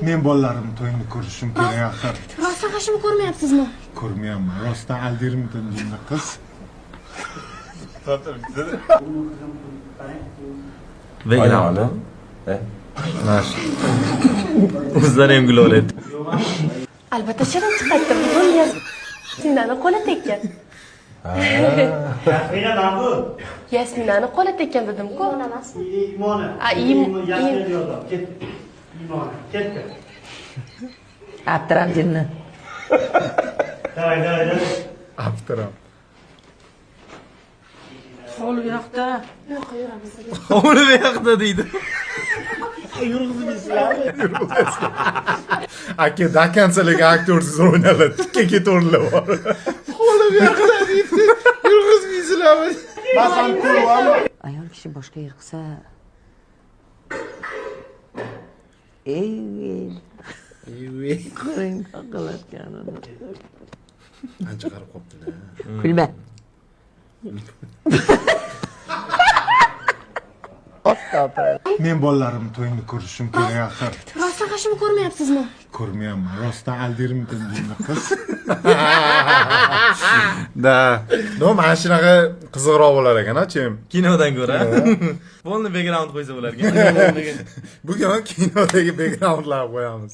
Men bolalarimni to'yini ko'rishim kerak axir. Rostdan qashimni ko'rmayapsizmi? Ko'rmayapman. Rostdan aldirmidan jinni qiz. Background. Mash. O'zlari ham gülolayapti. Albatta shirin chiqadi. Bugun Yasminani qo'li tekkan. Yasmina bu. Yasminani qo'li tekkan dedim-ku. Imoni. Yasmin diyorlar. Ketdi. Imoni. Ketdi. Abdiram jinni. Davay. Aptiram. Hovli bu yoqda. Yo'q, yuramiz. Hovli bu yoqda deydi. Aka dakansalarga aktyorsiz o'ynaladi. Tikka ketaverlar bor. Qo'li bu yoqda deydi. Yurg'izmaysizlarmi? Masan ko'ryapman. Ayol kishi boshqa yer qilsa. Ey. Ko'ring qilayotganini. Ancha qarib qoptilar. Kulma. Men bolalarimni to'yini ko'rishim kerak axir. Rostdan qashimni ko'rmayapsizmi? Ko'rmayapman. Rostdan aldirmidan jinni qiz. Da. No, mana shunaqa qiziqroq bo'lar ekan-a, chem. Kinodan ko'ra. Polni background qo'ysa bo'larkan. Bugun kinodagi backgroundlar qo'yamiz.